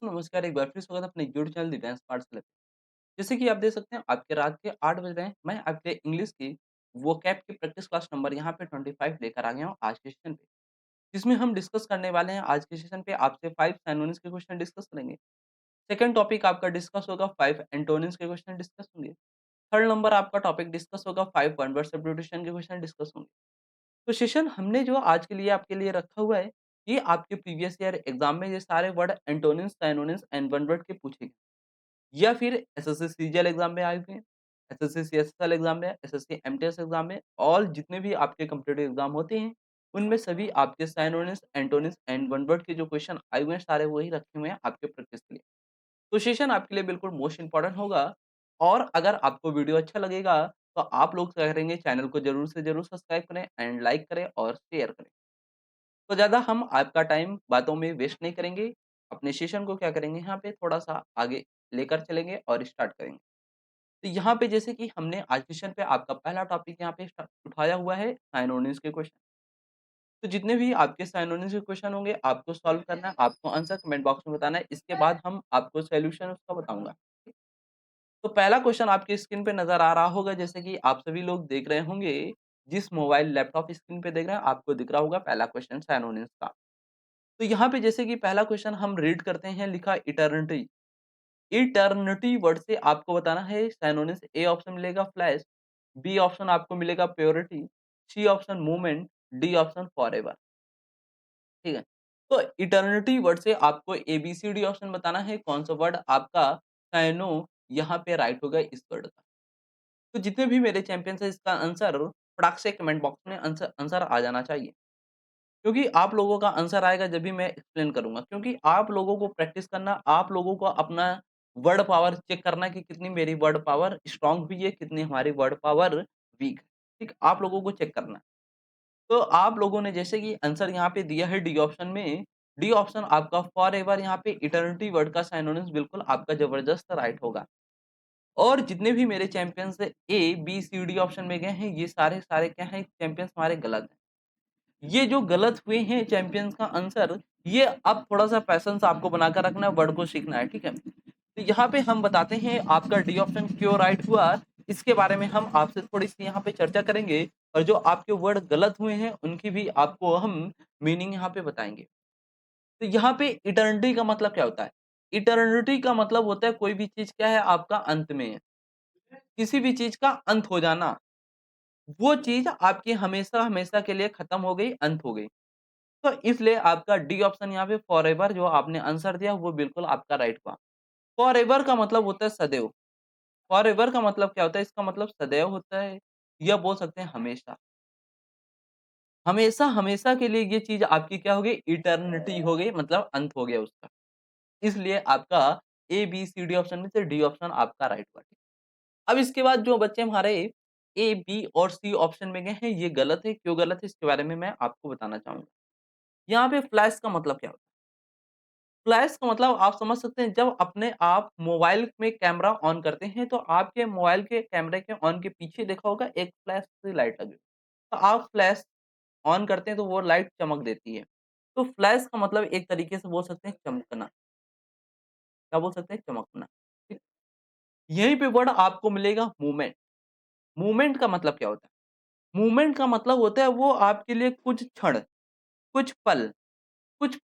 नमस्कार, एक बार फिर स्वागत है अपने यूट्यूब चैनल द डांस पाठशाला पे। जैसे कि आप देख सकते हैं आपके रात के 8 बज रहे हैं, मैं आपके इंग्लिश की वोकैब की प्रैक्टिस क्लास नंबर यहाँ पे 25 लेकर आ गया हूँ आज के सेशन पे। जिसमें हम डिस्कस करने वाले हैं आज के सेशन पे आपसे 5 सिनोनिम्स के क्वेश्चन डिस्कस करेंगे। सेकंड टॉपिक आपका डिस्कस होगा 5 एंटोनिम्स के क्वेश्चन डिस्कस होंगे। थर्ड नंबर आपका टॉपिक डिस्कस होगा 5 वन वर्ड सब्स्टिट्यूशन के क्वेश्चन डिस्कस होंगे। तो सेशन हमने जो आज के लिए आपके लिए रखा हुआ है, ये आपके प्रीवियस ईयर एग्जाम में ये सारे word antonyms, synonyms and one word के पूछे गए। या फिर एसएससी सीजीएल एग्जाम में आए हुए हैं, एसएससी सीएसएल एग्जाम में, एसएससी एमटीएस एग्जाम में और जितने भी आपके कॉम्पिटिटिव एग्जाम होते हैं, उनमें सभी आपके synonyms, antonyms and one word के जो क्वेश्चन आए हुए हैं, सारे वही रखे हुए हैं आपके प्रैक्टिस के लिए। तो सेशन आपके लिए बिल्कुल मोस्ट इंपॉर्टेंट होगा और अगर आपको वीडियो अच्छा लगेगा, तो आप लोग क्या करेंगे चैनल को ज़रूर से ज़रूर सब्सक्राइब करें एंड लाइक करें और शेयर करें। तो ज़्यादा हम आपका टाइम बातों में वेस्ट नहीं करेंगे, अपने सेशन को क्या करेंगे यहाँ पे थोड़ा-सा आगे लेकर चलेंगे और स्टार्ट करेंगे। तो यहाँ पे जैसे कि हमने आज सेशन पे आपका पहला टॉपिक यहाँ पे उठाया हुआ है साइनोनिम्स के क्वेश्चन। तो जितने भी आपके साइनोनिम्स के क्वेश्चन होंगे आपको सॉल्व करना है, आपको आंसर कमेंट बॉक्स में बताना है। इसके बाद हम आपको सॉल्यूशन उसका बताऊँगा। तो पहला क्वेश्चन आपकी स्क्रीन पे नज़र आ रहा होगा जैसे कि आप सभी लोग देख रहे होंगे, जिस मोबाइल लैपटॉप स्क्रीन पे देख रहे हैं आपको दिख रहा होगा पहला क्वेश्चन साइनोनिम्स का। तो यहाँ पे जैसे कि पहला क्वेश्चन हम रीड करते हैं लिखा इटर्निटी। इटर्निटी वर्ड से आपको बताना है सिनोनिम्स। ए ऑप्शन मिलेगा फ्लैश, बी ऑप्शन आपको मिलेगा purity, C option movement, D option forever. ठीक है। तो इटर्निटी वर्ड से आपको एबीसीडी ऑप्शन बताना है कौन सा वर्ड आपका साइनो यहाँ पे राइट होगा इस वर्ड का। तो जितने भी मेरे चैंपियंस हैं इसका आंसर फटाक से कमेंट बॉक्स में आंसर आंसर आ जाना चाहिए। क्योंकि आप लोगों का आंसर आएगा जब भी मैं एक्सप्लेन करूँगा, क्योंकि आप लोगों को प्रैक्टिस करना, आप लोगों को अपना वर्ड पावर चेक करना कि कितनी मेरी वर्ड पावर स्ट्रॉन्ग हुई है, कितनी हमारी वर्ड पावर वीक है। ठीक, आप लोगों को चेक करना है। तो आप लोगों ने जैसे कि आंसर यहाँ पे दिया है डी ऑप्शन में, डी ऑप्शन आपका फॉरएवर यहाँ पे इटर्निटी वर्ड का सिनोनिम्स बिल्कुल आपका जबरदस्त राइट होगा। और जितने भी मेरे चैंपियंस ए, बी, सी, डी ऑप्शन में गए हैं, ये सारे क्या हैं चैंपियंस हमारे गलत हैं। ये जो गलत हुए हैं चैंपियंस का आंसर, ये अब थोड़ा-सा पैशंस आपको बनाकर रखना है, वर्ड को सीखना है, ठीक है? तो यहाँ पे हम बताते हैं आपका डी ऑप्शन क्यों राइट हुआ, इसके बारे में हम आपसे थोड़ी-सी यहाँ पे चर्चा करेंगे और जो आपके वर्ड गलत हुए हैं, उनकी भी आपको हम मीनिंग यहाँ पे बताएँगे। तो यहाँ पे इटर्निटी का मतलब क्या होता है? इटर्निटी का मतलब होता है कोई भी चीज़ क्या है आपका अंत में है। किसी भी चीज़ का अंत हो जाना, वो चीज़ आपकी हमेशा-हमेशा के लिए खत्म हो गई, अंत हो गई। तो इसलिए आपका डी ऑप्शन यहाँ पे फॉरएवर जो आपने आंसर दिया वो बिल्कुल आपका राइट हुआ। फॉरएवर का मतलब होता है सदैव। फॉरएवर का मतलब क्या होता है? इसका मतलब सदैव होता है या बोल सकते हैं हमेशा। हमेशा-हमेशा के लिए ये चीज़ आपकी क्या हो गई? इटर्निटी हो गई मतलब अंत हो गया उसका। इसलिए आपका ए, बी, सी, डी ऑप्शन में से डी ऑप्शन आपका राइट हुआ। अब इसके बाद जो बच्चे हमारे ए, बी और सी ऑप्शन में गए हैं ये गलत है। क्यों गलत है? इसके बारे में मैं आपको बताना चाहूँगा। यहाँ पे फ्लैश का मतलब क्या होता है? फ्लैश का मतलब आप समझ सकते हैं जब अपने आप मोबाइल में कैमरा ऑन करते हैं तो आपके मोबाइल के कैमरे के ऑन के पीछे देखा होगा एक फ्लैश सी लाइट लगी। तो आप फ्लैश ऑन करते हैं तो वो लाइट चमक देती है। तो फ्लैश का मतलब एक तरीके से बोल सकते हैं चमकना। क्या बोल सकते हैं? चमकना। ठीक? यहीं पे वर्ड आपको मिलेगा मूवमेंट। मूवमेंट का मतलब क्या होता है? मूवमेंट का मतलब होता है वो आपके लिए कुछ क्षण, कुछ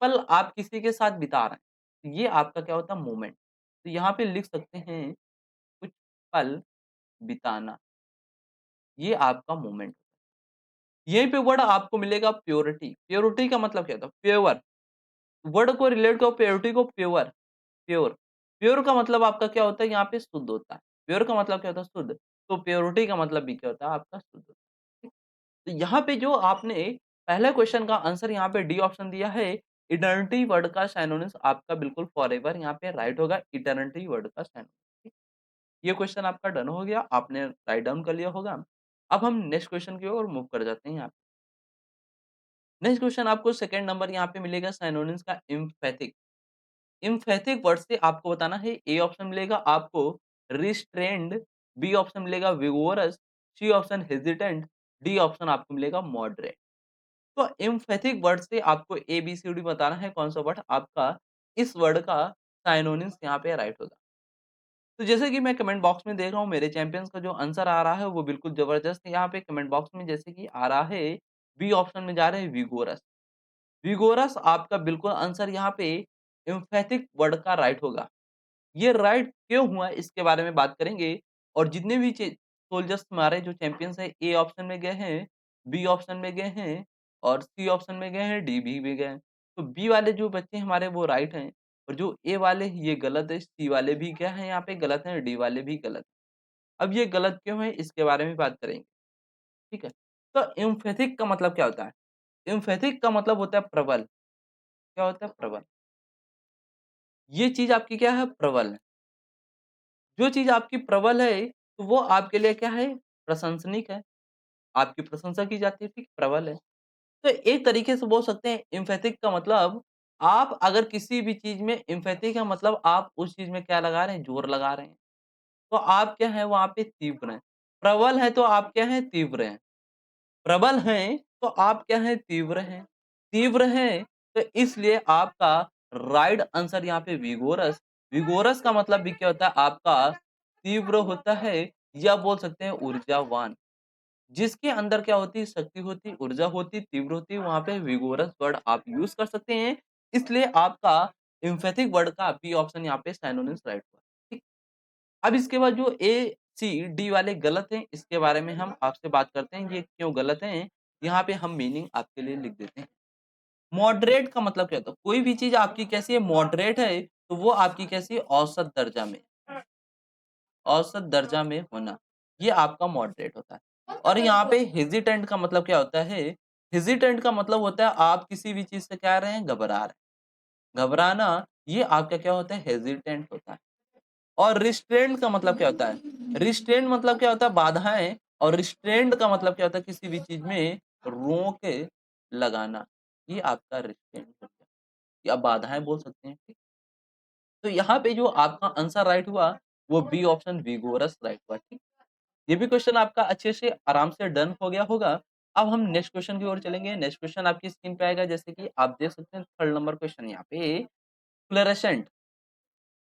पल आप किसी के साथ बिता रहे हैं। ये आपका क्या होता है? मूवमेंट। तो यहाँ पे लिख सकते हैं कुछ पल बिताना, ये आपका मोमेंट। यहीं पे वर्ड आपको मिलेगा प्योरिटी। प्योरिटी का मतलब क्या होता है? प्योर। वर्ड को रिलेट करो प्योरिटी को प्योर, प्योर। प्योर का मतलब आपका क्या होता है? यहाँ पे शुद्ध होता है। प्योर का मतलब क्या होता है? शुद्ध। तो प्योरिटी का मतलब भी क्या होता है? आपका शुद्ध होता है। तो यहाँ पे जो आपने पहले क्वेश्चन का आंसर यहाँ पे डी ऑप्शन दिया है, इटर्निटी वर्ड का सिनोनिम्स आपका बिल्कुल फॉरएवर यहाँ पे राइट होगा, इटर्निटी वर्ड का सिनोनिम। ये क्वेश्चन आपका डन हो गया, आपने राइट डाउन कर लिया होगा। अब हम नेक्स्ट क्वेश्चन की ओर मूव कर जाते हैं यहाँ पे। नेक्स्ट क्वेश्चन आपको सेकंड नंबर यहाँ पे मिलेगा सिनोनिम्स का एम्फैथिक। एम्फैथिक वर्ड से आपको बताना है ए ऑप्शन मिलेगा आपको रिस्ट्रेन्ड, बी ऑप्शन मिलेगा vigorous, C option hesitant, D option आपको मिलेगा मॉडरेट। तो एम्फैथिक वर्ड से आपको ए, बी, सी, डी बताना है कौन सा वर्ड आपका इस वर्ड का साइनोनिम्स यहाँ पे राइट होगा। तो जैसे कि मैं कमेंट बॉक्स में देख रहा हूँ मेरे चैंपियंस का जो आंसर आ रहा है वो बिल्कुल ज़बरदस्त है। यहाँ पे कमेंट बॉक्स में जैसे कि आ रहा है बी ऑप्शन में जा रहे हैं विगोरस। विगोरस आपका बिल्कुल आंसर यहाँ पे एम्फैटिक वर्ड का राइट होगा। ये राइट क्यों हुआ इसके बारे में बात करेंगे और जितने भी सोल्जर्स हमारे जो चैंपियंस हैं ए ऑप्शन में गए हैं, बी ऑप्शन में गए हैं और सी ऑप्शन में गए हैं, डी भी में गए हैं। तो बी वाले जो बच्चे हमारे वो राइट हैं और जो ए वाले हैं ये गलत है, सी वाले भी क्या है यहाँ पे गलत हैं, डी वाले भी गलत हैं। अब ये गलत क्यों है इसके बारे में बात करेंगे, ठीक है? तो एम्फैथिक का मतलब क्या होता है? एम्फैथिक का मतलब होता है प्रबल। क्या होता है? प्रबल। ये चीज़ आपकी क्या है? प्रबल है। जो चीज़ आपकी प्रबल है, तो वो आपके लिए क्या है? प्रशंसनिक है। आपकी प्रशंसा की जाती है, ठीक? प्रबल है। तो एक तरीके से बोल सकते हैं एम्फैथिक का मतलब आप अगर किसी भी चीज़ में एम्फैथिक है मतलब आप उस चीज़ में क्या लगा रहे हैं? जोर लगा रहे हैं। तो आप क्या हैं वहाँ पे तीव्र हैं। प्रबल हैं तो आप क्या हैं? तीव्र हैं। प्रबल हैं, तो आप क्या हैं? तीव्र हैं। तीव्र हैं, तो इसलिए आपका राइट आंसर यहाँ पे विगोरस। विगोरस का मतलब भी क्या होता है? आपका तीव्र होता है या बोल सकते हैं ऊर्जावान। जिसके अंदर क्या होती है? शक्ति होती, ऊर्जा होती, तीव्र होती, वहाँ पे विगोरस वर्ड आप यूज़ कर सकते हैं। इसलिए आपका एम्फैथिक वर्ड का बी ऑप्शन यहाँ पे सिनोनिम्स राइट हुआ। ठीक। अब इसके बाद जो ए, सी, डी वाले गलत हैं, इसके बारे में हम आपसे बात करते हैं, ये क्यों गलत हैं? यहाँ पे हम मीनिंग आपके लिए लिख देते हैं। मॉडरेट का मतलब क्या होता है? कोई भी चीज़ आपकी कैसी है? मॉडरेट है, तो वो आपकी कैसी है? औसत दर्जा में। औसत दर्जा में होना, ये आपका मॉडरेट होता है। और यहाँ पे हेजिटेंट का मतलब क्या होता है? हेजिटेंट का मतलब होता है आप किसी भी चीज़ से क्या रहे हैं? घबरा रहे हैं। घबराना ये आपका क्या होता है? हेजिटेंट होता है। और रिस्ट्रेंट का मतलब क्या होता है? रिस्ट्रेंट मतलब क्या होता है? बाधाएँ और रिस्ट्रेंट का मतलब क्या होता है? किसी भी चीज़ में रोक लगाना, ये आपका रिस्ट्रेंट हो गया या बाधाएँ बोल सकते हैं। ठीक? तो यहाँ पे जो आपका आंसर राइट हुआ, वो बी ऑप्शन विगोरस राइट हुआ। ठीक? ये भी क्वेश्चन आपका अच्छे से आराम से डन हो गया होगा। अब हम नेक्स्ट क्वेश्चन की ओर चलेंगे। नेक्स्ट क्वेश्चन आपकी स्क्रीन पे आएगा जैसे कि आप देख सकते हैं थर्ड नंबर क्वेश्चन यहाँ पे फ्लोरेसेंट।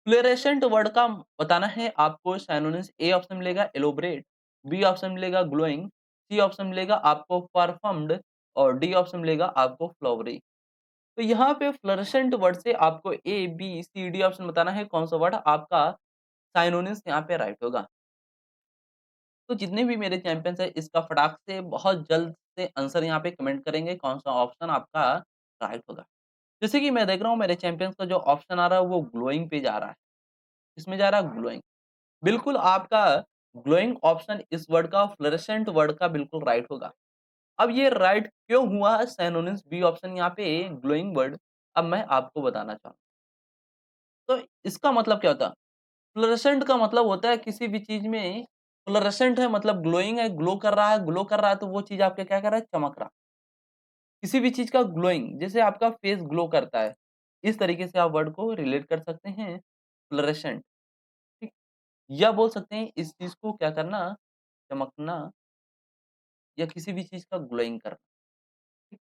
फ्लोरेसेंट वर्ड का बताना है आपको सिनोनिम्स ए ऑप्शन मिलेगा एलोबरेट, बी ऑप्शन मिलेगा ग्लोइंग, सी ऑप्शन मिलेगा आपको परफॉर्म्ड और डी ऑप्शन मिलेगा आपको फ्लावरी। तो यहाँ पे फ्लोरेसेंट वर्ड से आपको A, B, C, D option बताना है कौन सा वर्ड आपका सिनोनिम्स यहाँ पे राइट होगा। तो जितने भी मेरे चैंपियंस हैं इसका फटाक से बहुत जल्द से आंसर यहाँ पे कमेंट करेंगे कौन सा ऑप्शन आपका राइट होगा। जैसे कि मैं देख रहा हूँ मेरे चैंपियंस का जो ऑप्शन आ रहा है वो ग्लोइंग पे जा रहा है। किसमें जा रहा है? ग्लोइंग। बिल्कुल आपका ग्लोइंग ऑप्शन इस वर्ड का फ्लोरेसेंट वर्ड का बिल्कुल राइट होगा। अब ये राइट क्यों हुआ है? सिनोनिम्स बी ऑप्शन यहाँ पे ग्लोइंग वर्ड अब मैं आपको बताना चाहूँगा। तो इसका मतलब क्या होता है? फ्लोरेसेंट का मतलब होता है किसी भी चीज़ में फ्लोरेसेंट है मतलब ग्लोइंग है, ग्लो कर रहा है तो वो चीज़ आपका क्या कर रहा है? चमक रहा है। किसी भी चीज़ का ग्लोइंग जैसे आपका फेस ग्लो करता है, इस तरीके से आप वर्ड को रिलेट कर सकते हैं फ्लोरेसेंट, ठीक? या बोल सकते हैं इस चीज़ को क्या करना? चमकना या किसी भी चीज़ का ग्लोइंग करना, ठीक?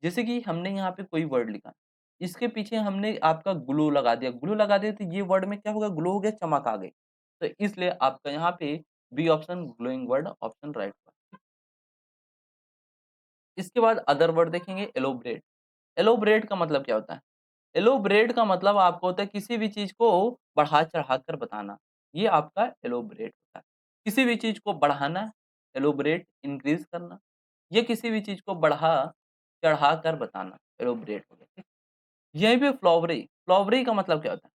जैसे कि हमने यहाँ पे कोई वर्ड लिखा, इसके पीछे हमने आपका ग्लो लगा दिया तो ये वर्ड में क्या होगा? ग्लो हो गया, चमक आ गई। तो इसलिए आपका यहाँ पे B option glowing word option right हुआ। इसके बाद अदर वर्ड देखेंगे एलोबरेट। एलोबरेट का मतलब क्या होता है? एलोबरेट का मतलब आपको होता है किसी भी चीज़ को बढ़ा-चढ़ा कर बताना, ये आपका एलोबरेट होता है। किसी भी चीज़ को बढ़ाना, एलोबरेट इंक्रीज़ करना, ये किसी भी चीज़ को बढ़ा-चढ़ा कर बताना, एलोबरेट हो गया, ठीक? यहीं पे फ्लावरी, फ्लावरी का मतलब क्या होता है?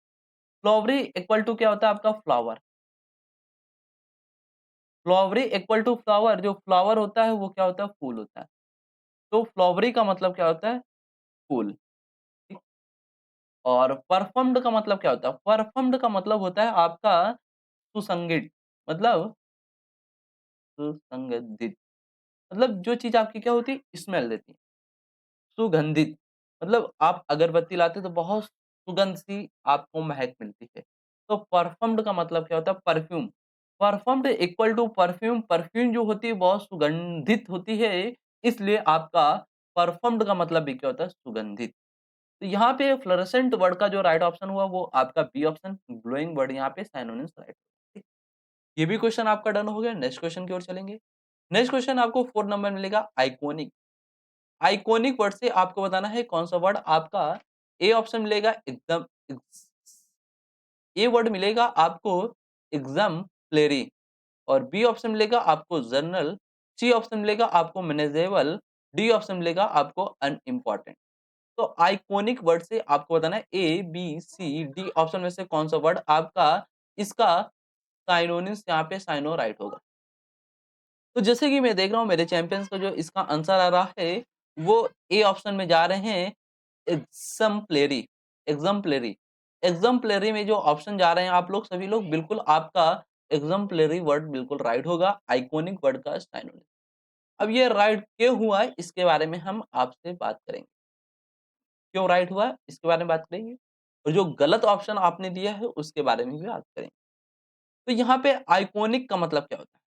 फ्लावरी इक्वल टू क्या होता है आपका? Flower. Flowery equal to flower, जो फ्लावर होता है वो क्या होता है? फूल होता है। तो फ्लावरी का मतलब क्या होता है? फूल, ठीक? और परफम्ड का मतलब क्या होता है? परफम्ड का मतलब होता है आपका सुसंगीत, मतलब सुसंगधित, मतलब जो चीज़ आपकी क्या होती है? स्मेल देती है। सुगंधित, मतलब आप अगरबत्ती लाते तो बहुत सुगंध सी आपको महक मिलती है। तो परफ्यूम्ड का मतलब क्या होता है? Perfume. Perfumed equal to perfume, perfume जो होती है बहुत सुगंधित होती है, इसलिए आपका परफ्यूम्ड का मतलब भी क्या होता है? सुगंधित। तो यहाँ पे फ्लोरेसेंट वर्ड का जो राइट ऑप्शन हुआ वो आपका बी ऑप्शन ग्लोइंग वर्ड यहाँ पे सिनोनिम्स राइट। ठीक, ये भी क्वेश्चन आपका डन हो गया। नेक्स्ट क्वेश्चन की ओर चलेंगे। नेक्स्ट क्वेश्चन आपको 4 नंबर मिलेगा आइकॉनिक। आइकॉनिक वर्ड से आपको बताना है कौन सा वर्ड आपका ए ऑप्शन मिलेगा एकदम ए वर्ड मिलेगा आपको एग्जाम्पलरी और बी ऑप्शन मिलेगा आपको जर्नल, सी ऑप्शन मिलेगा आपको मैनेजेबल, डी ऑप्शन मिलेगा आपको अनइम्पोर्टेंट। तो आइकॉनिक वर्ड से आपको बताना है A, B, C, D option में से कौन सा वर्ड आपका इसका साइनोनिम्स यहाँ पे साइनो राइट होगा। तो जैसे कि मैं देख रहा हूँ मेरे चैंपियंस का जो इसका आंसर आ रहा है, वो ए ऑप्शन में जा रहे हैं एग्ज़म्पलरी, एग्ज़म्पलरी। एग्ज़म्पलरी में जो ऑप्शन जा रहे हैं आप लोग सभी लोग बिल्कुल आपका एग्ज़म्पलरी वर्ड बिल्कुल राइट होगा, आइकॉनिक वर्ड का सिनोनिम। अब ये राइट क्यों हुआ है इसके बारे में हम आपसे बात करेंगे। क्यों राइट हुआ है इसके बारे में बात करेंगे और जो गलत ऑप्शन आपने दिया है उसके बारे में भी बात करेंगे। तो यहाँ पे आइकॉनिक का मतलब क्या होता है?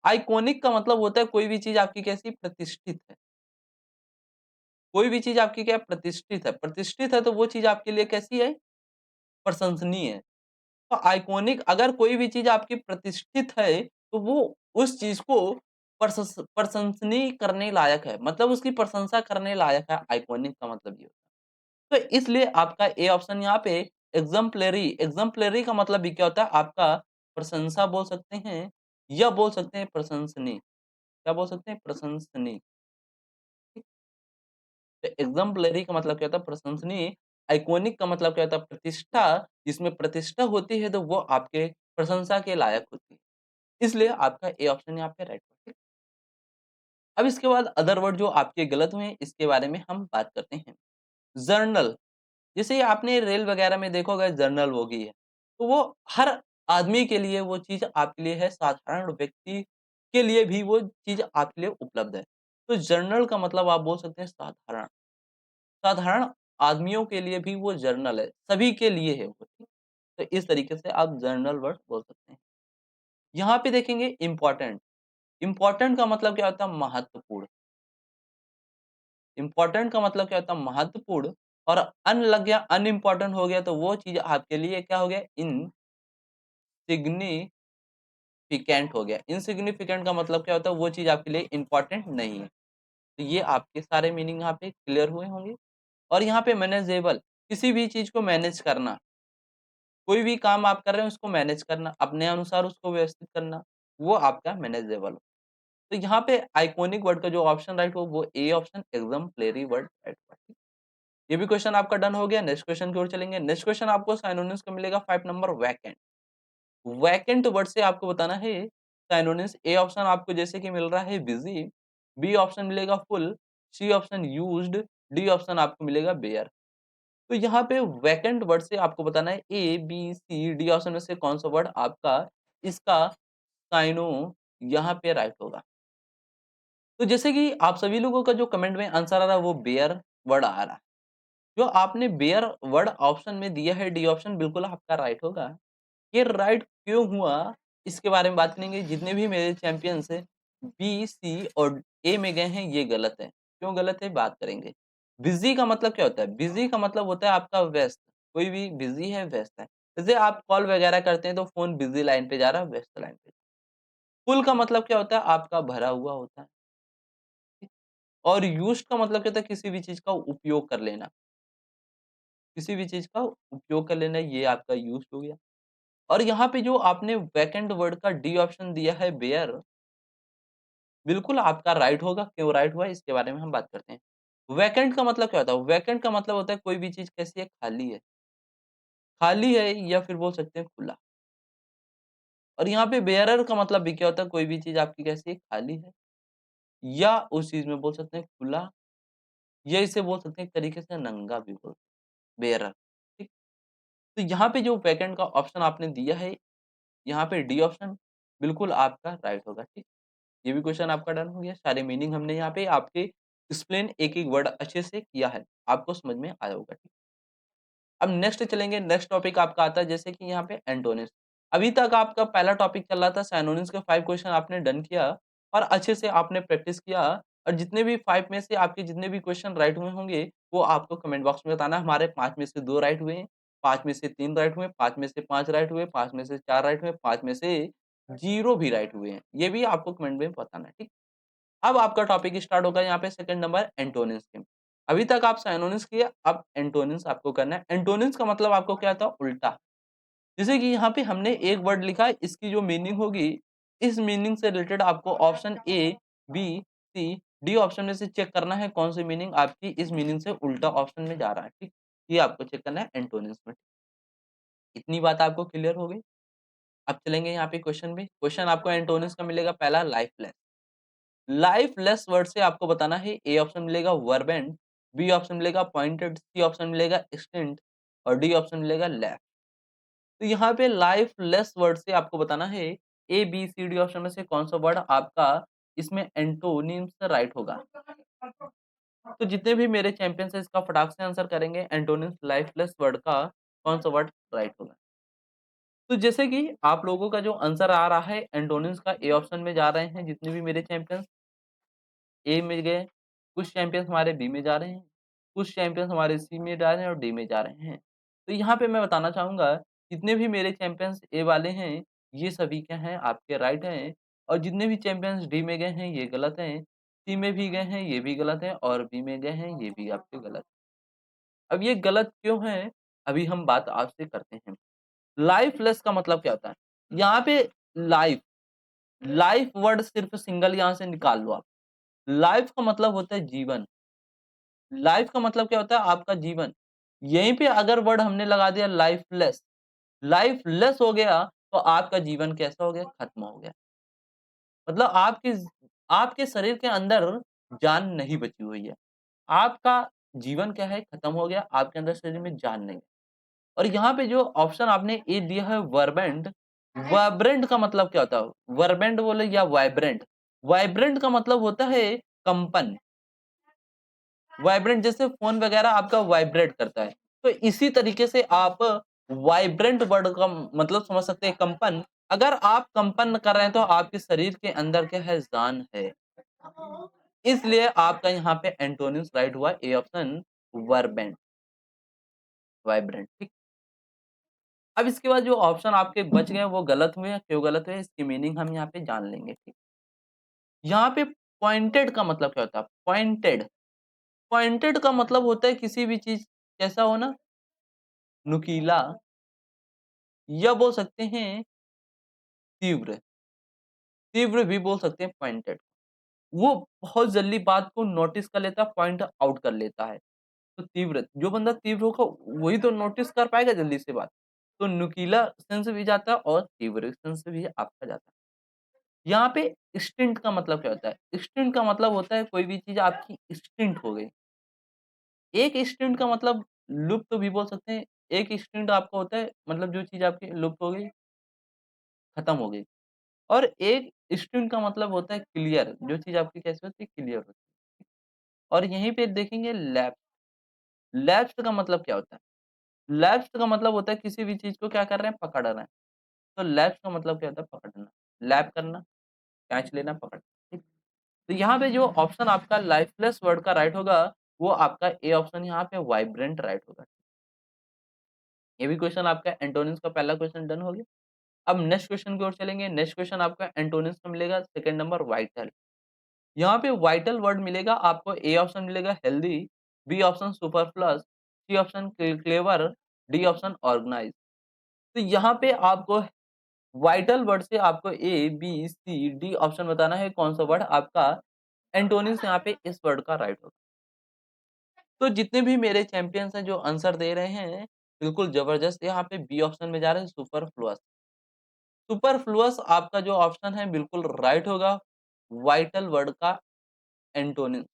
आइकॉनिक का मतलब होता है कोई भी चीज़ आपकी कैसी प्रतिष्ठित है। कोई भी चीज़ आपकी क्या है प्रतिष्ठित है। प्रतिष्ठित है तो वो चीज़ आपके लिए कैसी है? प्रशंसनीय है। तो आइकॉनिक अगर कोई भी चीज़ आपकी प्रतिष्ठित है, तो वो उस चीज़ को प्रशंसनीय करने लायक है। मतलब उसकी प्रशंसा करने लायक है, आइकॉनिक का मतलब ये होता है। तो इसलिए आपका ए ऑप्शन यहाँ पे एग्ज़म्पलरी, एग्ज़म्पलरी का मतलब भी क्या होता है? आपका प्रशंसा बोल सकते हैं या बोल सकते हैं प्रशंसनीय। क्या बोल सकते हैं? प्रशंसनीय। तो एग्ज़म्पलरी का मतलब क्या होता है? प्रशंसनीय। आइकॉनिक का मतलब क्या होता है? प्रतिष्ठा, जिसमें प्रतिष्ठा होती है तो वो आपके प्रशंसा के लायक होती है। इसलिए आपका ए ऑप्शन यहाँ पे राइट है। अब इसके बाद अदर वर्ड जो आपके गलत हुए हैं, इसके बारे में हम बात करते हैं। जर्नल, जैसे आपने रेल वगैरह में देखा होगा जर्नल बोगी है, तो वो हर आदमी के लिए वो चीज़ आपके लिए है, साधारण व्यक्ति के लिए भी वो चीज़ आपके लिए उपलब्ध है। तो जर्नल का मतलब आप बोल सकते हैं साधारण। साधारण आदमियों के लिए भी वो जर्नल है, सभी के लिए है वो। ठीक? तो इस तरीके से आप जर्नल वर्ड बोल सकते हैं। यहाँ पे देखेंगे इम्पोर्टेंट, इम्पोर्टेंट का मतलब क्या होता है? महत्वपूर्ण। इम्पोर्टेंट का मतलब क्या होता है? महत्वपूर्ण। और अन लग गया, अनइम्पोर्टेंट हो गया तो वो चीज़ आपके लिए क्या हो गया? इनसिग्निफिकेंट हो गया। इनसिग्निफिकेंट का मतलब क्या होता है? वो चीज़ आपके लिए इम्पोर्टेंट नहीं है। तो ये आपके सारे मीनिंग यहाँ पे क्लियर हुए होंगे। और यहाँ पे मैनेजेबल, किसी भी चीज़ को मैनेज करना। कोई भी काम आप कर रहे हैं उसको मैनेज करना, अपने अनुसार उसको व्यवस्थित करना, वो आपका मैनेजेबल हो। तो यहाँ पे आइकॉनिक वर्ड का जो ऑप्शन राइट हो वो A option exemplary word right हुआ। ये भी क्वेश्चन आपका डन हो गया। नेक्स्ट क्वेश्चन की ओर चलेंगे। नेक्स्ट क्वेश्चन आपको सिनोनिम्स का मिलेगा 5 नंबर वैकेंट। वैकेंट वर्ड से आपको बताना है सिनोनिम्स। ए ऑप्शन आपको जैसे कि मिल रहा है बिजी, बी ऑप्शन मिलेगा full, C option used, D option आपको मिलेगा बेयर। तो यहाँ पे वैकेंट वर्ड से आपको बताना है A, B, C, D option में से कौन सा वर्ड आपका इसका साइनो यहाँ पे राइट होगा। तो जैसे कि आप सभी लोगों का जो कमेंट में आंसर आ रहा है वो बेयर वर्ड आ रहा है। जो आपने बेयर वर्ड ऑप्शन में दिया है डी ऑप्शन बिल्कुल आपका राइट होगा। ये राइट क्यों हुआ इसके बारे में बात करेंगे। जितने भी मेरे चैंपियंस हैं बी, सी और ए में गए हैं ये गलत है। क्यों गलत है बात करेंगे। बिज़ी का मतलब क्या होता है? बिज़ी का मतलब होता है आपका व्यस्त। कोई भी बिज़ी है, व्यस्त है। जैसे आप कॉल वगैरह करते हैं तो फ़ोन बिज़ी लाइन पे जा रहा है, व्यस्त लाइन पे। फुल का मतलब क्या होता है? आपका भरा हुआ होता है। और यूज्ड का मतलब क्या होता है? किसी भी चीज़ का उपयोग कर लेना। किसी भी चीज़ का उपयोग कर लेना ये आपका यूज्ड हो गया। और यहाँ पे जो आपने वैकेंट वर्ड का डी ऑप्शन दिया है बेयर, बिल्कुल आपका राइट होगा। क्यों राइट हुआ इसके बारे में हम बात करते हैं। वैकेंट का मतलब क्या होता है? वैकेंट का मतलब होता है कोई भी चीज़ कैसी है? खाली है। खाली है या फिर बोल सकते हैं खुला। और यहाँ पे बेयरर का मतलब भी क्या होता है? कोई भी चीज़ आपकी कैसी है? खाली है या उस चीज़ में बोल सकते हैं खुला या इसे बोल सकते हैं एक तरीके से नंगा भी बोल बेयरर। ठीक? तो यहाँ पे जो वैकेंट का ऑप्शन आपने दिया है, यहाँ पे डी ऑप्शन बिल्कुल आपका राइट होगा। ठीक? ये भी क्वेश्चन आपका डन हो गया। सारे मीनिंग हमने यहाँ पे आपके एक्सप्लेन एक-एक वर्ड अच्छे से किया है। आपको समझ में आया होगा। ठीक? अब नेक्स्ट चलेंगे। नेक्स्ट टॉपिक आपका आता है जैसे कि यहाँ पे एंटोनिम्स। अभी तक आपका पहला टॉपिक चल रहा था सिनोनिम्स के 5 क्वेश्चन आपने डन किया और अच्छे से आपने प्रैक्टिस किया। और जितने भी 5 में से आपके जितने भी क्वेश्चन राइट हुए होंगे, वो आपको कमेंट बॉक्स में बताना है। हमारे 5 में से 2 राइट हुए हैं, 5 में से 3 राइट हुए, 5 में से 5 राइट हुए, 5 में से 4 राइट हुए, 5 में से 0 भी राइट हुए हैं। ये भी आपको कमेंट में बताना है, ठीक? अब आपका टॉपिक स्टार्ट होगा यहाँ पे सेकंड नंबर एंटोनिम्स के। अभी तक आप सिनोनिम्स किए, अब एंटोनिम्स आपको करना है। एंटोनिम्स का मतलब आपको क्या था? उल्टा। जैसे कि यहाँ पे हमने एक वर्ड लिखा है, इसकी जो मीनिंग होगी, इस मीनिंग से रिलेटेड आपको option A, B, C, D option में से चेक करना है कौन सी मीनिंग आपकी इस मीनिंग से उल्टा ऑप्शन में जा रहा है, ठीक? ये आपको चेक करना है एंटोनिम्स में। इतनी बात आपको क्लियर हो गई? अब चलेंगे यहाँ पे क्वेश्चन में। क्वेश्चन आपको एंटोनिम्स का मिलेगा पहला लाइफलेस। लाइफलेस वर्ड से आपको बताना है, ए ऑप्शन मिलेगा वर्बेंड, बी ऑप्शन मिलेगा पॉइंटेड, सी ऑप्शन मिलेगा एक्सटेंट और डी ऑप्शन मिलेगा लेफ्ट। तो यहाँ पे लाइफलेस वर्ड से आपको बताना है A B C D option में से कौन सा वर्ड आपका इसमें एंटोनिम्स राइट होगा। तो जितने भी मेरे चैंपियंस हैं इसका फटाक से आंसर करेंगे, एंटोनिम्स लाइफलेस वर्ड का कौन सा वर्ड राइट होगा। तो जैसे कि आप लोगों का जो आंसर आ रहा है एंटोनिम्स का ए ऑप्शन में जा रहे हैं जितने भी मेरे चैंपियंस ए में गए, कुछ चैंपियंस हमारे बी में जा रहे हैं, कुछ चैंपियंस हमारे सी में जा रहे हैं और डी में जा रहे हैं। तो यहाँ पे मैं बताना चाहूँगा, जितने भी मेरे चैंपियंस ए वाले हैं, ये सभी क्या हैं? आपके राइट हैं और जितने भी चैंपियंस डी में गए हैं, ये गलत हैं, सी में भी गए हैं, ये भी गलत हैं और बी में गए हैं, ये भी आपके गलत। अब ये गलत क्यों हैं? अभी हम बात आपसे करते हैं। लाइफलेस का मतलब क्या होता है? यहाँ पे लाइफ, लाइफ वर्ड सिर्फ सिंगल यहाँ से निकाल लो आप। लाइफ का मतलब होता है जीवन। लाइफ का मतलब क्या होता है? आपका जीवन। यहीं पे अगर वर्ड हमने लगा दिया लाइफलेस, लाइफलेस हो गया तो आपका जीवन कैसा हो गया? खत्म हो गया। मतलब आपके शरीर के अंदर जान नहीं बची हुई है। आपका जीवन क्या है? खत्म हो गया, आपके अंदर शरीर में जान नहीं है। और यहाँ पे जो ऑप्शन आपने ए दिया है वर्बेंट, वाइब्रेंट का मतलब क्या होता है? वर्बेंट बोले या वाइब्रेंट? वाइब्रेंट का मतलब होता है कंपन। वाइब्रेंट जैसे फ़ोन वगैरह आपका वाइब्रेट करता है। तो इसी तरीके से आप वाइब्रेंट वर्ड का मतलब समझ सकते हैं कंपन। अगर आप कंपन कर रहे हैं तो आपके शरीर के अंदर क्या है? जान है। इसलिए आपका यहाँ पे एंटोनिम्स राइट हुआ ए ऑप्शन वर्बेंट, वाइब्रेंट, ठीक। अब इसके बाद जो ऑप्शन आपके बच गए वो गलत हुए, क्यों गलत हुए? इसकी मीनिंग हम यहाँ पे जान लेंगे, ठीक। यहाँ पे पॉइंटेड का मतलब क्या होता है? पॉइंटेड, पॉइंटेड का मतलब होता है किसी भी चीज़ कैसा होना? नुकीला या बोल सकते हैं तीव्र, तीव्र भी बोल सकते हैं पॉइंटेड। वो बहुत जल्दी बात को नोटिस कर लेता है, पॉइंट आउट कर लेता है। तो तीव्र, जो बंदा तीव्र होगा वही तो नोटिस कर पाएगा जल्दी से बात। तो नुकीला सेंस भी जाता है और तीव्र सेंस भी आपका जाता है। यहाँ पे एक्सटिंक्ट का मतलब क्या होता है? एक्सटिंक्ट का मतलब होता है कोई भी चीज़ आपकी एक्सटिंक्ट हो गई। एक एक्सटिंक्ट का मतलब लुप्त भी बोल सकते हैं। एक एक्सटिंक्ट आपका होता है मतलब जो चीज़ आपकी लुप्त हो गई, खत्म हो गई। और एक एक्सटिंक्ट का मतलब होता है क्लियर, जो चीज़ आपकी कैसी होती है? क्लियर होती है। और यहीं पे देखेंगे लैप्स, लैप्स का मतलब क्या होता है? लैप्स का मतलब होता है किसी भी चीज़ को क्या कर रहे हैं? पकड़ रहे हैं। तो लैप्स का मतलब क्या होता है? पकड़ना, लैप करना, कैच लेना, पकड़ना, ठीक। तो यहाँ पे जो ऑप्शन आपका लाइफलेस वर्ड का राइट होगा, वो आपका ए ऑप्शन यहाँ पे वाइब्रेंट राइट होगा। ये भी क्वेश्चन आपका एंटोनिम्स का पहला क्वेश्चन डन हो गया। अब नेक्स्ट क्वेश्चन की ओर चलेंगे। नेक्स्ट क्वेश्चन आपका एंटोनिम्स का मिलेगा सेकंड नंबर वाइटल। यहाँ पे वाइटल वर्ड मिलेगा आपको, ए ऑप्शन मिलेगा healthy, B option superfluous, C option clever, D option organise. तो यहाँ पे आपको वाइटल वर्ड से आपको A, B, C, D option बताना है कौन सा वर्ड आपका एंटोनिम्स यहाँ पे इस वर्ड का राइट होगा। तो जितने भी मेरे चैंपियंस हैं जो आंसर दे रहे हैं, बिल्कुल ज़बरदस्त यहाँ पे बी ऑप्शन में जा रहे हैं सुपरफ्लुअस। सुपरफ्लुअस आपका जो ऑप्शन है बिल्कुल राइट होगा, वाइटल वर्ड का एंटोनिम।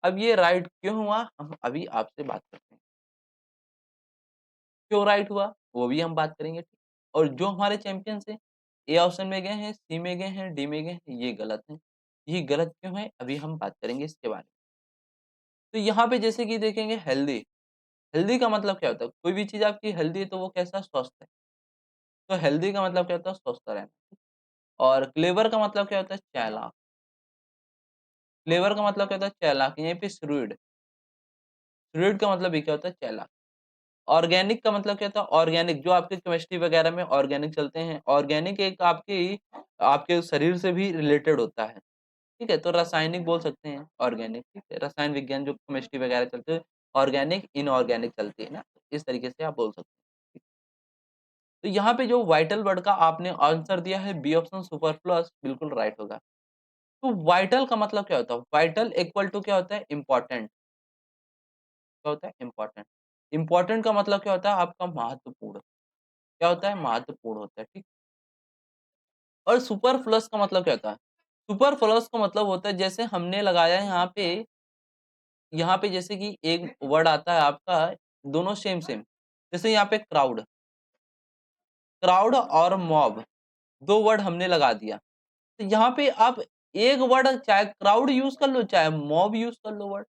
अब ये राइट क्यों हुआ? हम अभी आपसे बात करते हैं। क्यों राइट हुआ? वो भी हम बात करेंगे। और जो हमारे चैंपियंस हैं, ए ऑप्शन में गए हैं, सी में गए हैं, डी में गए हैं, ये गलत हैं। ये गलत क्यों है? अभी हम बात करेंगे इसके बारे में। तो यहाँ पे जैसे कि देखेंगे हेल्दी, हेल्दी का मतलब क्या होता है? कोई भी चीज़ आपकी हेल्दी है तो वो कैसा? स्वस्थ है। तो हेल्दी का मतलब क्या होता है? स्वस्थ रहना। और क्लेवर का मतलब क्या होता है? चालाक। क्लेवर का मतलब क्या होता है? चालाक। यहीं पे श्रूड, श्रूड का मतलब ये क्या होता है? चालाक। ऑर्गेनिक का मतलब क्या था? ऑर्गेनिक जो आपके केमिस्ट्री वगैरह में ऑर्गेनिक चलते हैं। ऑर्गेनिक एक आपकी आपके शरीर से भी रिलेटेड होता है, ठीक है? तो रासायनिक बोल सकते हैं ऑर्गेनिक, ठीक है? रसायन विज्ञान जो केमिस्ट्री वगैरह चलते हैं, ऑर्गेनिक, इनऑर्गेनिक चलती है ना, इस तरीके से आप बोल सकते हैं। तो यहाँ पे जो वाइटल वर्ड का आपने आंसर दिया है बी ऑप्शन सुपरफ्लुअस बिल्कुल राइट होगा। तो वाइटल का मतलब क्या होता है? वाइटल इक्वल टू क्या होता है? इम्पोर्टेंट। क्या होता है? इम्पोर्टेंट। इम्पोर्टेंट का मतलब क्या होता है? आपका महत्वपूर्ण। क्या होता है? महत्वपूर्ण होता है, ठीक? और सुपरफ्लुअस का मतलब क्या होता है? सुपरफ्लुअस का मतलब होता है जैसे हमने लगाया है यहाँ पे जैसे कि एक वर्ड आता है आपका दोनों सेम सेम। जैसे यहाँ पे क्राउड, क्राउड और मॉब 2 वर्ड हमने लगा दिया। तो यहाँ पे आप एक वर्ड चाहे क्राउड यूज़ कर लो, चाहे मॉब यूज़ कर लो वर्ड।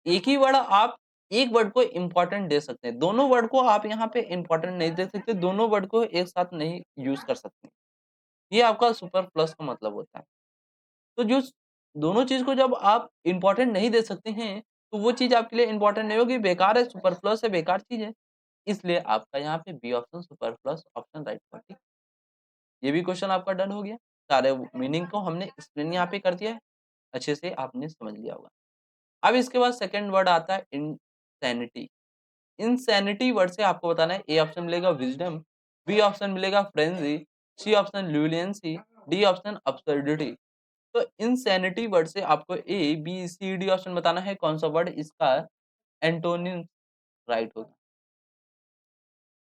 एक ही वर्ड आप एक वर्ड को इम्पोर्टेंट दे सकते हैं। दोनों वर्ड को आप यहाँ पे इम्पोर्टेंट नहीं दे सकते, दोनों वर्ड को एक साथ नहीं यूज़ कर सकते। ये आपका सुपर प्लस का मतलब होता है। तो जो दोनों चीज़ को जब आप इम्पोर्टेंट नहीं दे सकते हैं, तो वो चीज़ आपके लिए इम्पोर्टेंट नहीं होगी, बेकार है, सुपरफ्लुअस है, बेकार चीज़ है। इसलिए आपका यहाँ पे B option superfluous option right हुआ, ठीक। ये भी क्वेश्चन आपका डन हो गया। सारे मीनिंग को हमने एक्सप्लेन यहाँ पे कर दिया है, अच्छे से आपने समझ लिया होगा। अब इसके बाद सेकंड वर्ड आता है इनसैनिटी। इनसैनिटी वर्ड से आपको बताना है, ए ऑप्शन मिलेगा विज़डम, बी ऑप्शन मिलेगा frenzy, C option lunacy, D option absurdity. तो इनसैनिटी वर्ड से आपको A, B, C, D option बताना है कौन सा वर्ड इसका एंटोनिम राइट होगा।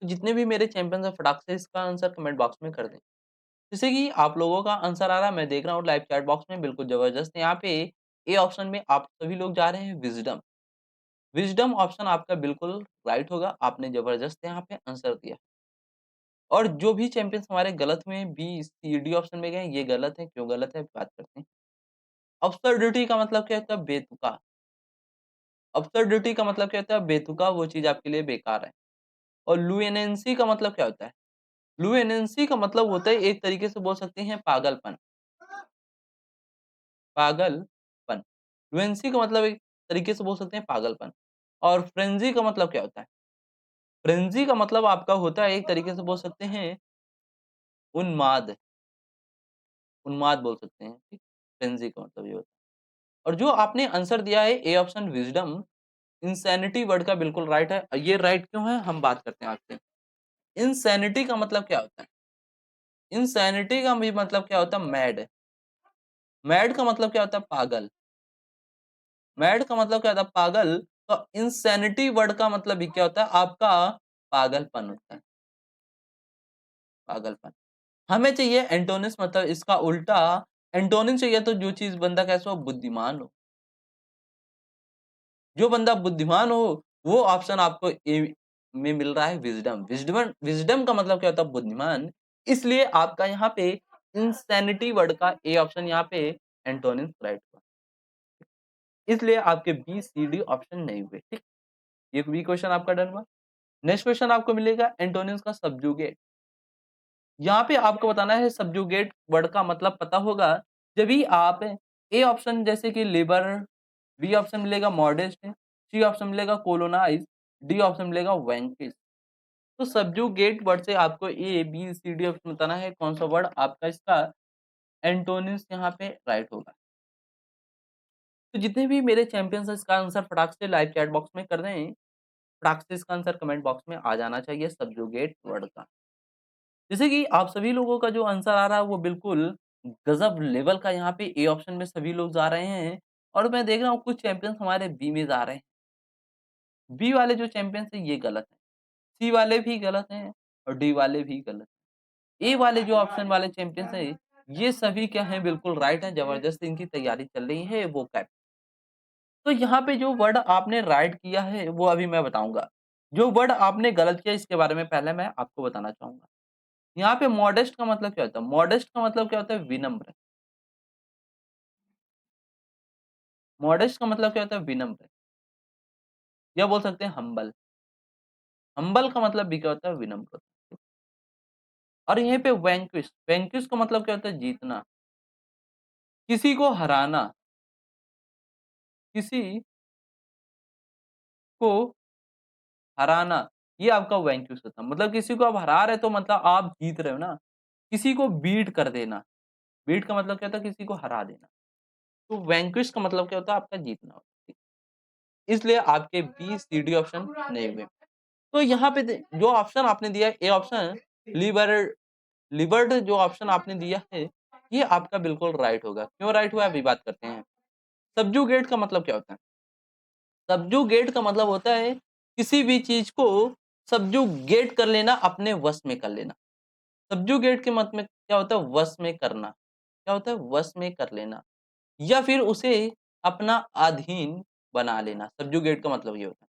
तो जितने भी मेरे चैंपियंस हैं फटाक से इसका आंसर कमेंट बॉक्स में कर दें। जैसे कि आप लोगों का आंसर आ रहा है, मैं देख रहा हूँ लाइव चैट बॉक्स में बिल्कुल ज़बरदस्त। यहाँ पे ए ऑप्शन में आप सभी लोग जा रहे हैं विज़डम। विज़डम ऑप्शन आपका बिल्कुल राइट होगा, आपने ज़बरदस्त यहाँ पे आंसर दिया। और जो भी चैंपियंस हमारे गलत हुए हैं बी, सी, डी ऑप्शन में गए ये गलत है, क्यों गलत है बात करते हैं। अब्सर्डिटी का मतलब क्या होता है? बेतुका। अब्सर्डिटी का मतलब क्या होता है? बेतुका वो चीज़ आपके लिए बेकार है। और लुएनेंसी का मतलब क्या होता है? लुएनेंसी का मतलब होता है एक तरीके से बोल सकते हैं पागलपन, पागलपन। लुएंसी का मतलब एक तरीके से बोल सकते हैं पागलपन। और फ्रेंज़ी का मतलब क्या होता है? फ्रेंज़ी का मतलब आपका होता है एक तरीके से बोल सकते हैं उन्माद, उन्माद बोल सकते हैं, ठीक? फ्रेंज़ी का मतलब ये होता है। और जो आपने आंसर दिया है A option wisdom, insanity word का बिल्कुल राइट है। ये राइट क्यों है हम बात करते हैं आपसे। इंसैनिटी का मतलब क्या होता है? इंसैनिटी का भी मतलब क्या होता है? मैड। मैड का मतलब क्या होता है? पागल। मैड का मतलब क्या होता है? पागल। तो इंसैनिटी वर्ड का मतलब भी क्या होता है? आपका पागलपन होता है, पागलपन। हमें चाहिए एंटोनिम्स मतलब इसका उल्टा एंटोनिम चाहिए तो जो चीज़ बंदा कैसा हो? बुद्धिमान हो। जो बंदा बुद्धिमान हो, वो ऑप्शन आपको ए में मिल रहा है विज़डम। विज़डम विज़डम का मतलब क्या होता है? बुद्धिमान। इसलिए आपका यहाँ पे इंसैनिटी वर्ड का ए ऑप्शन यहाँ पे एंटोनिम्स राइट हुआ। इसलिए आपके बी, सी, डी ऑप्शन नहीं हुए, ठीक? ये भी क्वेश्चन आपका डन हुआ। नेक्स्ट क्वेश्चन आपको मिलेगा एंटोनिम्स का सब्जुगेट। यहाँ पे आपको बताना है सब्जुगेट वर्ड का मतलब पता होगा, जब भी आप ए ऑप्शन जैसे कि लिबर, बी ऑप्शन मिलेगा मॉडेस्ट, सी ऑप्शन मिलेगा कोलोनाइज़, डी ऑप्शन मिलेगा वैंक्विश। तो सब्जुगेट वर्ड से आपको A, B, C, D option बताना है कौन सा वर्ड आपका इसका एंटोनिम्स यहाँ पे राइट होगा। तो जितने भी मेरे चैंपियंस हैं इसका आंसर फटाक से लाइव चैट बॉक्स में कर दें। फटाक से इसका आंसर कमेंट बॉक्स में आ जाना चाहिए सब्जुगेट वर्ड का। जैसे कि आप सभी लोगों का जो आंसर आ रहा है वो बिल्कुल गज़ब लेवल का यहाँ पे ए ऑप्शन में सभी लोग जा रहे हैं और मैं देख रहा हूँ कुछ चैंपियंस हमारे बी में जा रहे हैं। बी वाले जो चैंपियंस हैं ये गलत हैं, सी वाले भी गलत हैं और डी वाले भी गलत हैं। ए वाले जो ऑप्शन वाले चैंपियंस हैं ये सभी क्या हैं बिल्कुल राइट हैं, ज़बरदस्त इनकी तैयारी चल रही है वो कैप। तो यहाँ पे जो वर्ड आपने राइट किया है वो अभी मैं बताऊँगा। जो वर्ड आपने गलत किया इसके बारे में पहले मैं आपको बताना चाहूँगा। यहाँ पे मॉडेस्ट का मतलब क्या होता है? मॉडेस्ट का मतलब क्या होता है? विनम्र। मॉडेस्ट का मतलब क्या होता है? विनम्र। या बोल सकते हैं हम्बल। हम्बल का मतलब भी क्या होता है? विनम्र। और यहीं पे वैंक्विश, वैंक्विश का मतलब क्या होता है? जीतना। किसी को हराना, किसी को हराना, ये आपका वैंक्विश होता है। मतलब किसी को आप हरा रहे हो तो मतलब आप जीत रहे हो ना। किसी को बीट कर देना, बीट का मतलब क्या होता है? किसी को हरा देना। तो वैंक्विश का मतलब क्या होता है? आपका जीतना होता है। इसलिए आपके बी, सी, डी ऑप्शन नहीं हुए। तो यहाँ पे जो ऑप्शन आपने दिया है, ए ऑप्शन लिबर लिबर्ड जो ऑप्शन आपने दिया है, ये आपका बिल्कुल राइट होगा। क्यों राइट हुआ है अभी बात करते हैं। सबजुगेट का मतलब क्या होता है? सबजुगेट का मतलब होता है किसी भी चीज को सबजुगेट कर लेना, अपने वश में कर लेना। सबजुगेट के मत में क्या होता है? वश में करना। क्या होता है? वश में कर लेना या फिर उसे अपना अधीन बना लेना। सबजुगेट का मतलब ये होता है।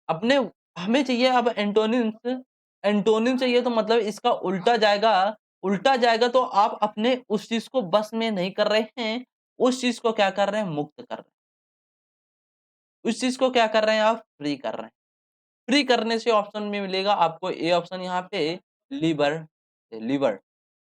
अपने हमें चाहिए अब एंटोनिम्स, एंटोनिम चाहिए तो मतलब इसका उल्टा जाएगा तो आप अपने उस चीज़ को बस में नहीं कर रहे हैं, उस चीज़ को क्या कर रहे हैं? मुक्त कर रहे हैं। उस चीज़ को क्या कर रहे हैं आप? फ्री कर रहे हैं। फ्री करने से ऑप्शन में मिलेगा आपको ए ऑप्शन यहाँ पे लिबर लिवर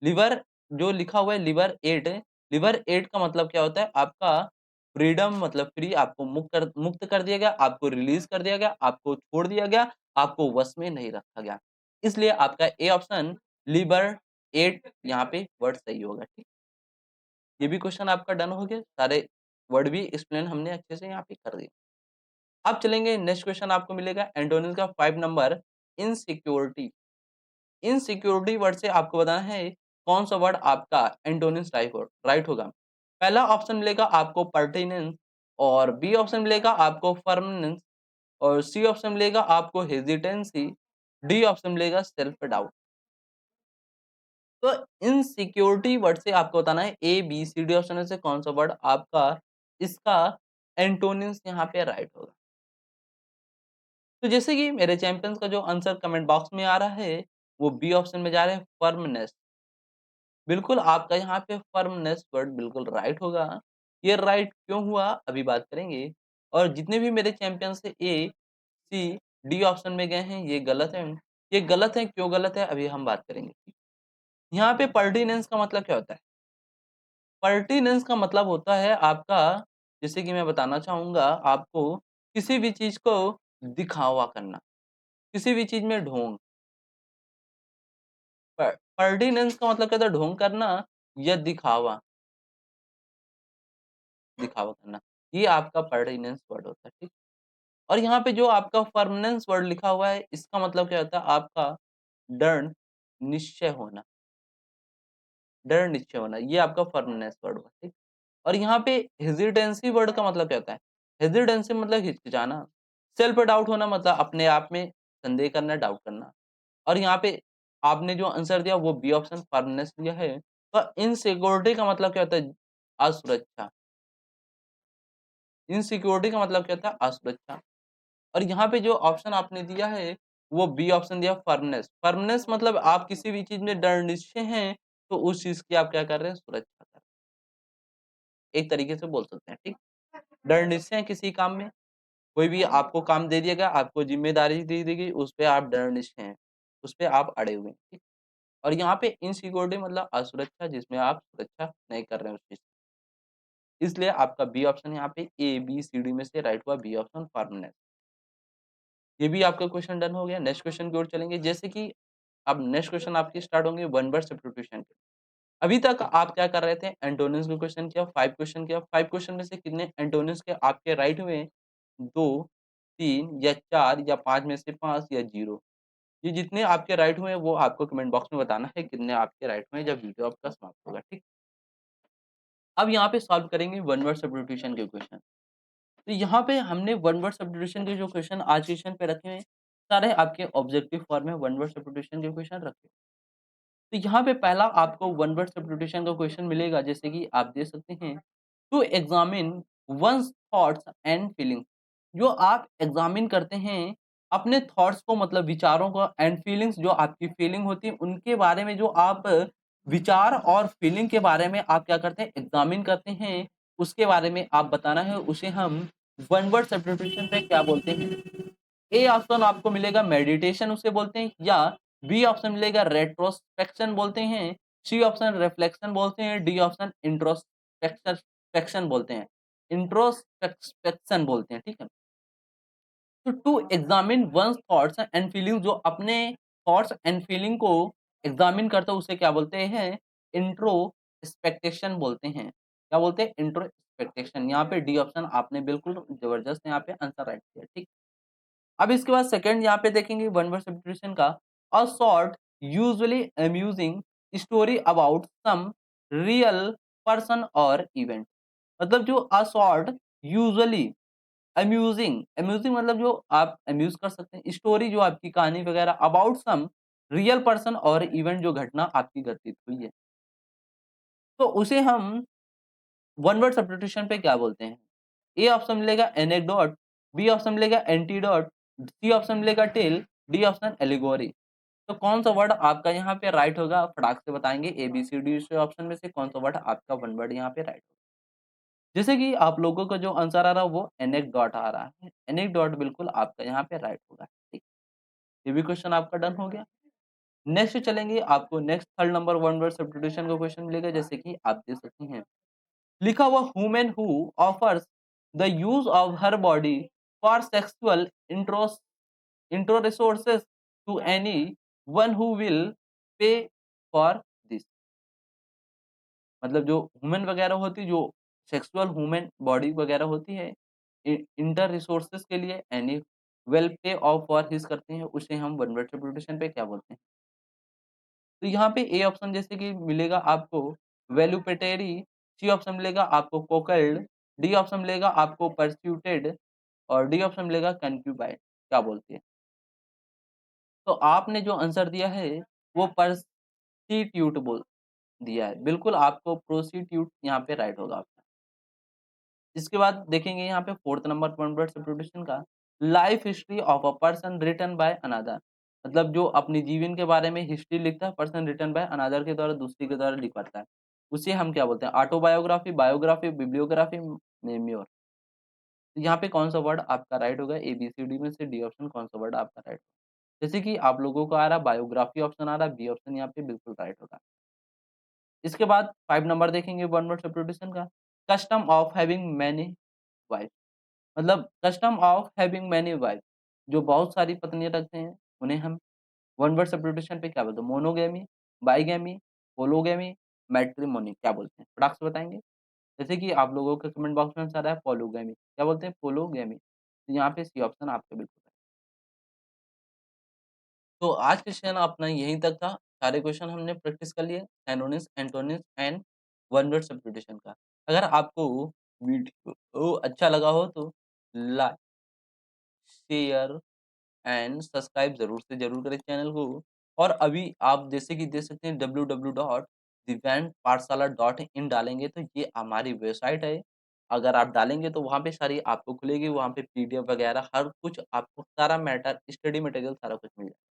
लिवर जो लिखा हुआ है लिवर 8 का मतलब क्या होता है? आपका फ्रीडम मतलब फ्री आपको मुक्त कर दिया गया, आपको रिलीज़ कर दिया गया, आपको छोड़ दिया गया, आपको वश में नहीं रखा गया। इसलिए आपका ए ऑप्शन लिबर 8 यहाँ पे वर्ड सही होगा, ठीक। ये भी क्वेश्चन आपका डन हो गया, सारे वर्ड भी एक्सप्लेन हमने अच्छे से यहाँ पे कर दिए। अब चलेंगे नेक्स्ट क्वेश्चन आपको मिलेगा एंटोनिम का 5 नंबर इनसिक्योरिटी। इनसिक्योरिटी वर्ड से आपको बताना है कौन सा वर्ड आपका एंटोनिम्स राइट होगा। पहला ऑप्शन मिलेगा आपको पर्टिनेंस और बी ऑप्शन मिलेगा आपको फर्मनेंस और सी ऑप्शन मिलेगा आपको हेजिटेंसी, डी ऑप्शन मिलेगा सेल्फ डाउट। तो इनसिक्योरिटी वर्ड से आपको बताना है A B C D option में से कौन सा वर्ड आपका इसका एंटोनिम्स यहाँ पे राइट होगा। तो जैसे कि मेरे चैंपियंस का जो आंसर कमेंट बॉक्स में आ रहा है वो बी ऑप्शन में जा रहा है फर्मनेस। बिल्कुल आपका यहाँ पे फर्मनेस वर्ड बिल्कुल राइट होगा। ये राइट क्यों हुआ अभी बात करेंगे। और जितने भी मेरे चैंपियंस है ए, सी, डी ऑप्शन में गए हैं ये गलत है। ये गलत है, क्यों गलत है अभी हम बात करेंगे। यहाँ पे पर्टिनेंस का मतलब क्या होता है? पर्टिनेंस का मतलब होता है आपका, जैसे कि मैं बताना चाहूँगा आपको, किसी भी चीज़ को दिखावा करना, किसी भी चीज़ में ढोंग। पर्टिनेंस का मतलब क्या होता है? ढोंग करना या दिखावा। दिखावा करना, ये आपका पर्टिनेंस वर्ड होता है, ठीक। और यहाँ पे जो आपका परमानेंस वर्ड लिखा हुआ है इसका मतलब क्या होता है? आपका दृढ़ निश्चय होना, दृढ़ निश्चय होना, ये आपका परमानेंस वर्ड हुआ, ठीक। और यहाँ पे हेजिटेंसी वर्ड का मतलब क्या होता है? हेजिटेंसी मतलब हिचकिचाना, सेल्फ डाउट होना मतलब अपने आप में संदेह करना, डाउट करना। और यहाँ पे आपने जो आंसर दिया वो बी ऑप्शन परमानेंस दिया है। तो इनसिक्योरिटी का मतलब क्या होता है? असुरक्षा। इनसिक्योरिटी का मतलब क्या होता है? असुरक्षा। और यहाँ पे जो ऑप्शन आपने दिया है, वो बी ऑप्शन दिया फर्मनेस। फर्मनेस मतलब आप किसी भी चीज़ में दृढ़ निश्चय हैं, तो उस चीज़ की आप क्या कर रहे हैं? सुरक्षा कर रहे हैं। एक तरीके से बोल सकते हैं, ठीक? दृढ़ निश्चय हैं किसी काम में, कोई भी आपको काम दे दिया गया, आपको ज़िम्मेदारी दे दी गई, उस पे आप दृढ़ निश्चय हैं, उस पे आप अड़े हुए हैं, ठीक? और यहाँ पे इनसिक्योरिटी मतलब असुरक्षा, जिसमें आप सुरक्षा नहीं कर रहे हैं उस चीज़ की। इसलिए आपका बी ऑप्शन यहाँ पे ए, बी, सी, डी में से राइट हुआ बी ऑप्शन फर्मनेस। ये भी आपका क्वेश्चन डन हो गया। नेक्स्ट क्वेश्चन की ओर चलेंगे। जैसे कि अब नेक्स्ट क्वेश्चन आपकी स्टार्ट होंगे वन वर्ड सब्स्टिट्यूशन के। अभी तक आप क्या कर रहे थे? एंटोनिम्स के क्वेश्चन किया, 5 क्वेश्चन किया। 5 क्वेश्चन में से कितने एंटोनिम्स के आपके राइट हुए? 2, 3 या 4 या 5 में से 5 या 0। ये जितने आपके राइट हुए हैं वो आपको कमेंट बॉक्स में बताना है कितने आपके राइट हुए हैं जब वीडियो आपका समाप्त होगा, ठीक? अब यहाँ पे सॉल्व करेंगे वन वर्ड सब्स्टिट्यूशन के क्वेश्चन। तो यहाँ पे हमने वन वर्ड सब्स्टिट्यूशन के जो क्वेश्चन आज के सेशन पे रखे हैं, सारे आपके ऑब्जेक्टिव फॉर्म में वन वर्ड सब्स्टिट्यूशन के क्वेश्चन रखे हैं। तो यहाँ पे पहला आपको वन वर्ड सब्स्टिट्यूशन का क्वेश्चन मिलेगा, जैसे कि आप देख सकते हैं, to examine one's thoughts and feelings. जो आप एग्जामिन करते हैं अपने थॉट्स को, मतलब विचारों को, एंड फीलिंग्स जो आपकी फीलिंग होती है उनके बारे में, जो आप विचार और फीलिंग के बारे में आप क्या करते हैं? एग्जामिन करते हैं, उसके बारे में आप बताना है, उसे हम वन वर्ड सब्स्टिट्यूशन पे क्या बोलते हैं? ए ऑप्शन आपको मिलेगा मेडिटेशन उसे बोलते हैं, या बी ऑप्शन मिलेगा रेट्रोस्पेक्शन बोलते हैं, सी ऑप्शन रिफ्लेक्शन बोलते हैं, डी ऑप्शन इंट्रोस्पेक्शन इंट्रोस्पेक्शन बोलते हैं, इंट्रोस्पेक्शन बोलते हैं, ठीक है? तो to examine one's thoughts and feeling जो अपने थॉट्स एंड फीलिंग को एग्ज़ामिन करता है उसे क्या बोलते हैं? इंट्रोस्पेक्टेशन बोलते हैं। क्या बोलते हैं? इंट्रोस्पेक्टेशन। यहाँ पे डी ऑप्शन आपने बिल्कुल ज़बरदस्त यहाँ पे आंसर राइट किया, ठीक। अब इसके बाद सेकंड यहाँ पे देखेंगे वन वर्ड सब्स्टिट्यूशन का, a short usually amusing story about some real person और इवेंट। मतलब जो a short usually amusing, amusing मतलब जो आप अम्यूज कर सकते हैं, स्टोरी जो आपकी कहानी वगैरह अबाउट सम रियल पर्सन और इवेंट जो घटना आपकी घटित हुई है। तो उसे हम वन वर्ड सब्स्टिट्यूशन पे क्या बोलते हैं? ए ऑप्शन मिलेगा एनेक्डोट, बी ऑप्शन मिलेगा एंटीडोट, सी ऑप्शन मिलेगा टेल, डी ऑप्शन एलिगोरी। तो कौन सा वर्ड आपका यहाँ पे राइट होगा? फटाक से बताएंगे ए बी सी डी से ऑप्शन में से कौन सा वर्ड आपका वन वर्ड यहाँ पे राइट होगा। जैसे कि आप लोगों का जो आंसर आ रहा है वो एनेक्डोट आ रहा है। एनेक्डोट बिल्कुल आपका यहाँ पे राइट होगा। ठीक, ये भी क्वेश्चन आपका डन हो गया। नेक्स्ट चलेंगे, आपको next third number one word substitution का क्वेश्चन मिलेगा, जैसे कि आप देख सकते हैं। लिखा हुआ woman who offers the use of her body for sexual intro resources to any one who will pay for this. मतलब जो वुमेन वगैरह होती है, जो सेक्सुअल वुमेन बॉडी वगैरह होती है, इंटर रिसोर्सेज के लिए एनी वेल पे ऑफ फॉर हिज करते हैं, उसे हम वन वर्ड सब्स्टिट्यूशन पे क्या बोलते हैं? तो यहाँ पे ए ऑप्शन जैसे कि मिलेगा आपको वैल्यूपेटरी, सी ऑप्शन मिलेगा आपको कोकल्ड, डी ऑप्शन मिलेगा आपको परस्यूटेड और डी ऑप्शन मिलेगा कंक्यूबाइड। क्या बोलते हैं? तो आपने जो आंसर दिया है वो पर्स्टिट्यूट बोल दिया है। बिल्कुल आपको प्रोस्टिट्यूट यहाँ पे राइट होगा आपका। इसके बाद देखेंगे यहाँ पे fourth number one word substitution का, life history of a person written by another. मतलब जो अपनी जीवन के बारे में हिस्ट्री लिखता है, पर्सन रिटन बाय अनदर के द्वारा, दूसरे के द्वारा लिखवाता है, उसे हम क्या बोलते हैं? Autobiography, biography, bibliography, मेम्योर। तो यहाँ पे कौन सा वर्ड आपका राइट होगा? ए बी सी डी में से डी ऑप्शन कौन सा वर्ड आपका राइट होगा? जैसे कि आप लोगों को आ रहा है बायोग्राफी ऑप्शन आ रहा है, बी ऑप्शन यहाँ पे बिल्कुल राइट होगा। इसके बाद 5 नंबर देखेंगे वन वर्ड सब्स्टिट्यूशन का, custom of having many wife. मतलब custom of having many wife, जो बहुत सारी पत्नियाँ रखते हैं, उन्हें हम वन वर्ड सब्स्टिट्यूशन पे क्या बोलते हैं? मोनोगैमी, बाइगैमी, पोलोगैमी, मैट्रिमोनी क्या बोलते हैं? फटाक से बताएँगे? जैसे कि आप लोगों के कमेंट बॉक्स में आंसर आ रहा है पोलोगैमी, क्या बोलते हैं? पोलोगैमी। तो यहाँ पे सी ऑप्शन आपका बिल्कुल है। तो आज का सेशन अपना यहीं तक था। सारे क्वेश्चन हमने प्रैक्टिस कर लिए, anonymous, antonyms and one word substitution का। अगर आपको वीडियो अच्छा लगा हो तो लाइक, शेयर एंड सब्सक्राइब ज़रूर से ज़रूर करें चैनल को। और अभी आप जैसे कि देख सकते हैं www.divyangpathshala.in डालेंगे तो ये हमारी वेबसाइट है। अगर आप डालेंगे तो वहाँ पे सारी आपको खुलेगी, वहाँ पे पीडीएफ वगैरह हर कुछ आपको सारा मैटर, स्टडी मटेरियल सारा कुछ मिल जाएगा।